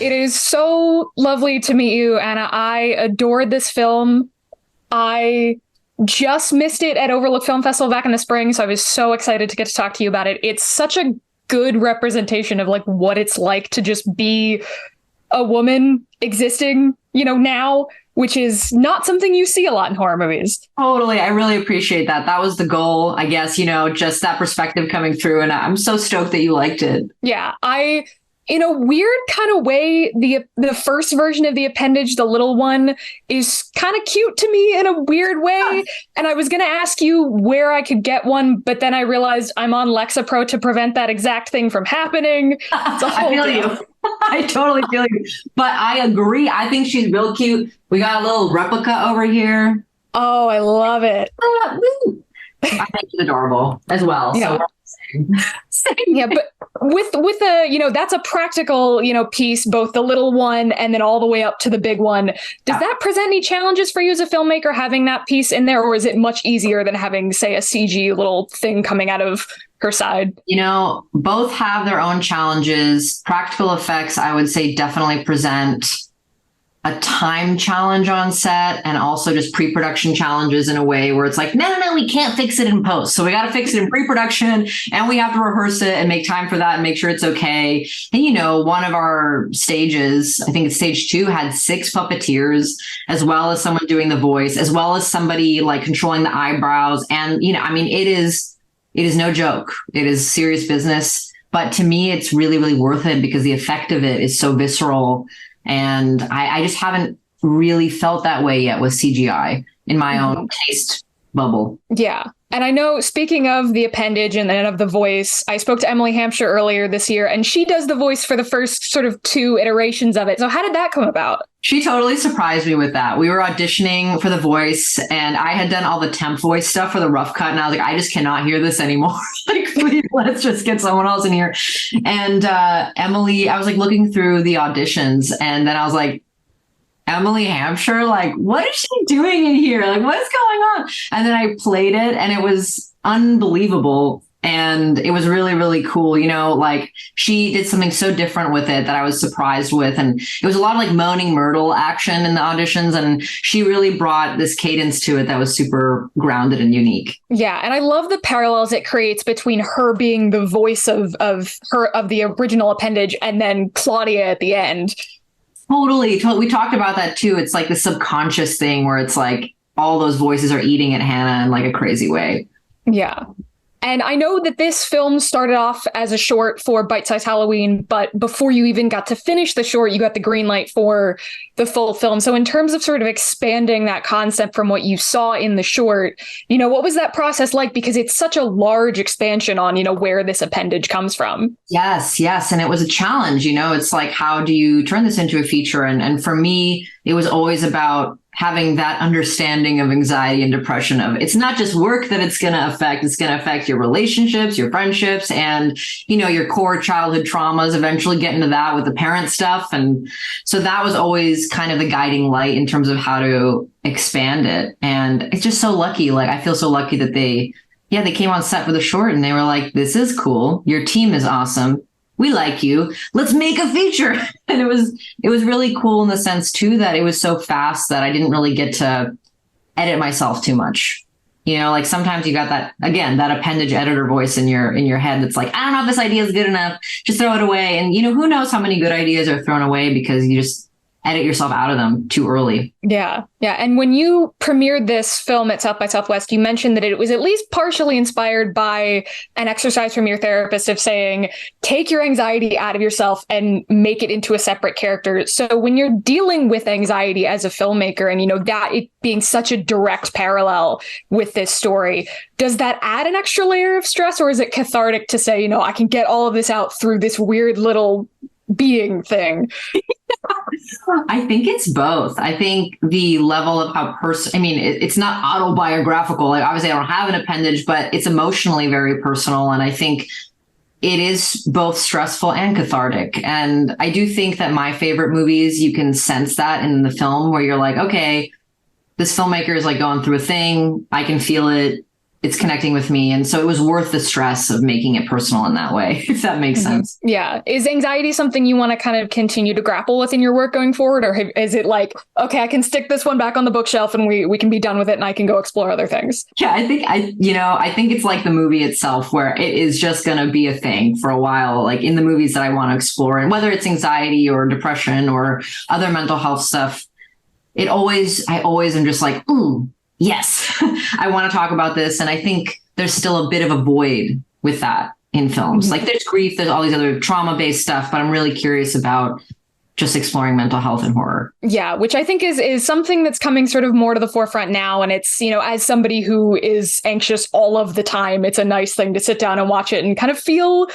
It is so lovely to meet you, Anna. I adored this film. I just missed it at Overlook Film Festival back in the spring, so I was so excited to get to talk to you about it. It's such a good representation of like what it's like to just be a woman existing, now, which is not something you see a lot in horror movies. Totally. I really appreciate that. That was the goal, I guess, just that perspective coming through. And I'm so stoked that you liked it. Yeah, in a weird kind of way, the first version of the appendage, the little one, is kind of cute to me in a weird way. And I was going to ask you where I could get one, but then I realized I'm on Lexapro to prevent that exact thing from happening. I feel you. I totally feel you. But I agree. I think she's real cute. We got a little replica over here. Oh, I love it. I think she's adorable as well. Yeah. So yeah, but with a, that's a practical, piece, both the little one and then all the way up to the big one. Does that present any challenges for you as a filmmaker having that piece in there, or is it much easier than having, say, a CG little thing coming out of her side? Both have their own challenges. Practical effects, I would say, definitely present a time challenge on set, and also just pre-production challenges in a way where it's like, no, we can't fix it in post. So we got to fix it in pre-production, and we have to rehearse it and make time for that and make sure it's okay. And, one of our stages, I think it's stage 2, had 6 puppeteers, as well as someone doing the voice, as well as somebody like controlling the eyebrows. And, it is no joke. It is serious business. But to me, it's really, really worth it because the effect of it is so visceral. And I just haven't really felt that way yet with CGI in my own taste bubble. Yeah. And I know, speaking of the appendage and then of the voice, I spoke to Emily Hampshire earlier this year, and she does the voice for the first sort of 2 iterations of it. So how did that come about? She totally surprised me with that. We were auditioning for the voice, and I had done all the temp voice stuff for the rough cut. And I was like, I just cannot hear this anymore. Like, please, let's just get someone else in here. And Emily, I was like looking through the auditions, and then I was like, Emily Hampshire, like, what is she doing in here? Like, what is going on? And then I played it, and it was unbelievable. And it was really, really cool. Like, she did something so different with it that I was surprised with. And it was a lot of like moaning Myrtle action in the auditions. And she really brought this cadence to it that was super grounded and unique. Yeah. And I love the parallels it creates between her being the voice of the original appendage and then Claudia at the end. Totally. We talked about that too. It's like the subconscious thing where it's like all those voices are eating at Hannah in like a crazy way. Yeah. And I know that this film started off as a short for Bite Size Halloween, but before you even got to finish the short, you got the green light for the full film. So in terms of sort of expanding that concept from what you saw in the short, what was that process like? Because it's such a large expansion on, where this appendage comes from. Yes. And it was a challenge, it's like, how do you turn this into a feature? And for me, it was always about having that understanding of anxiety and depression of it's not just work that it's going to affect your relationships, your friendships, and, your core childhood traumas, eventually get into that with the parent stuff. And so that was always kind of the guiding light in terms of how to expand it. And it's just so lucky. Like, I feel so lucky that they came on set for the short and they were like, this is cool. Your team is awesome. We like you. Let's make a feature. And it was really cool in the sense too, that it was so fast that I didn't really get to edit myself too much. Like sometimes you got that appendage editor voice in your head. That's like, I don't know if this idea is good enough. Just throw it away. And who knows how many good ideas are thrown away because you just edit yourself out of them too early. Yeah. And when you premiered this film at South by Southwest, you mentioned that it was at least partially inspired by an exercise from your therapist of saying, take your anxiety out of yourself and make it into a separate character. So when you're dealing with anxiety as a filmmaker and, that it being such a direct parallel with this story, does that add an extra layer of stress, or is it cathartic to say, I can get all of this out through this weird little being thing? I think it's both. I think the level of how it's not autobiographical. Like, obviously I don't have an appendage, but it's emotionally very personal. And I think it is both stressful and cathartic. And I do think that my favorite movies, you can sense that in the film where you're like, okay, this filmmaker is like going through a thing. I can feel it. it's connecting with me. And so it was worth the stress of making it personal in that way, if that makes sense. Yeah. Is anxiety something you want to kind of continue to grapple with in your work going forward? Or is it like, okay, I can stick this one back on the bookshelf and we can be done with it and I can go explore other things? Yeah, I think it's like the movie itself, where it is just going to be a thing for a while, like in the movies that I want to explore. And whether it's anxiety or depression or other mental health stuff, I always am just like, ooh, yes, I want to talk about this. And I think there's still a bit of a void with that in films. Like there's grief, there's all these other trauma-based stuff, but I'm really curious about just exploring mental health and horror. Yeah, which I think is something that's coming sort of more to the forefront now. And it's, as somebody who is anxious all of the time, it's a nice thing to sit down and watch it and kind of feel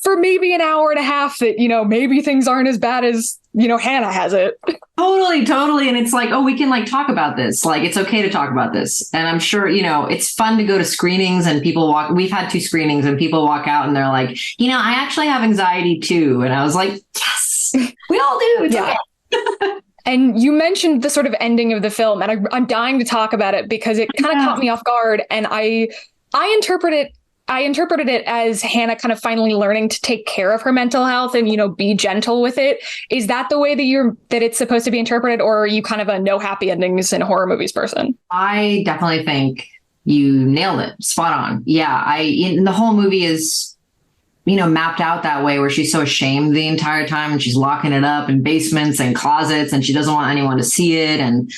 for maybe an hour and a half that, maybe things aren't as bad as, Hannah has it. Totally. And it's like, oh, we can like talk about this. Like, it's okay to talk about this. And I'm sure, it's fun to go to screenings and we've had 2 screenings and people walk out and they're like, I actually have anxiety too. And I was like, yes, we all do. It's okay. And you mentioned the sort of ending of the film, and I'm dying to talk about it because it kind of caught me off guard. And I interpreted it as Hannah kind of finally learning to take care of her mental health and, be gentle with it. Is that the way that it's supposed to be interpreted, or are you kind of a no happy endings in horror movies person? I definitely think you nailed it. Spot on. Yeah. The whole movie is, mapped out that way, where she's so ashamed the entire time and she's locking it up in basements and closets and she doesn't want anyone to see it. And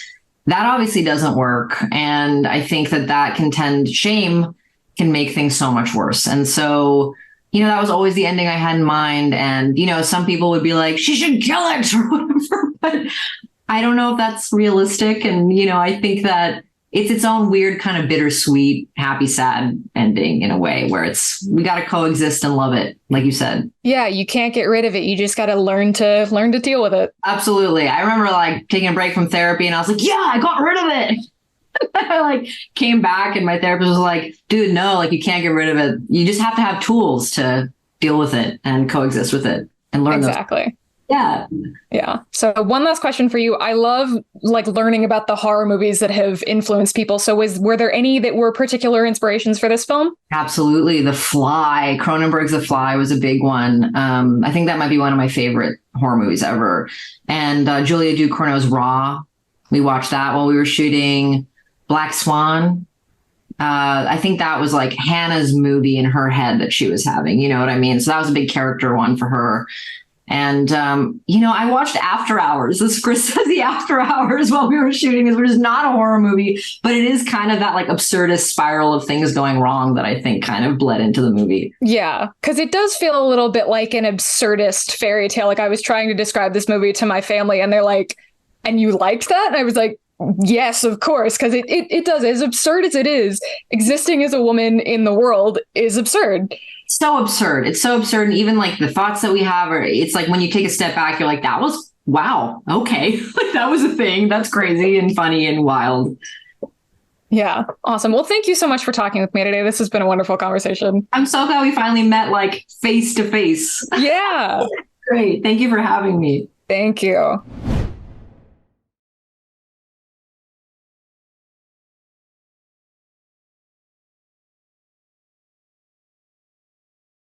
that obviously doesn't work. And I think that shame can make things so much worse. And so, that was always the ending I had in mind. And, some people would be like, she should kill it or whatever, but I don't know if that's realistic. And, I think that it's its own weird kind of bittersweet, happy, sad ending in a way where we got to coexist and love it. Like you said. Yeah. You can't get rid of it. You just got to learn to deal with it. Absolutely. I remember like taking a break from therapy and I was like, yeah, I got rid of it. I like came back and my therapist was like, dude, no, like you can't get rid of it. You just have to have tools to deal with it and coexist with it and learn. Exactly. Yeah. Yeah. So one last question for you. I love like learning about the horror movies that have influenced people. So were there any that were particular inspirations for this film? Absolutely. The Fly, Cronenberg's The Fly was a big one. I think that might be one of my favorite horror movies ever. And Julia Ducournau's Raw. We watched that while we were shooting. Black Swan. I think that was like Hannah's movie in her head that she was having. You know what I mean? So that was a big character one for her. And, I watched After Hours, the Scorsese After Hours while we were shooting, which is not a horror movie, but it is kind of that like absurdist spiral of things going wrong that I think kind of bled into the movie. Yeah, because it does feel a little bit like an absurdist fairy tale. Like I was trying to describe this movie to my family and they're like, and you liked that? And I was like, yes, of course, because it does. As absurd as it is, existing as a woman in the world is absurd. So absurd. It's so absurd. And even like the thoughts that we have, it's like when you take a step back, you're like, that was, wow, okay. Like that was a thing. That's crazy and funny and wild. Yeah. Awesome. Well, thank you so much for talking with me today. This has been a wonderful conversation. I'm so glad we finally met like face to face. Yeah. Great. Thank you for having me. Thank you.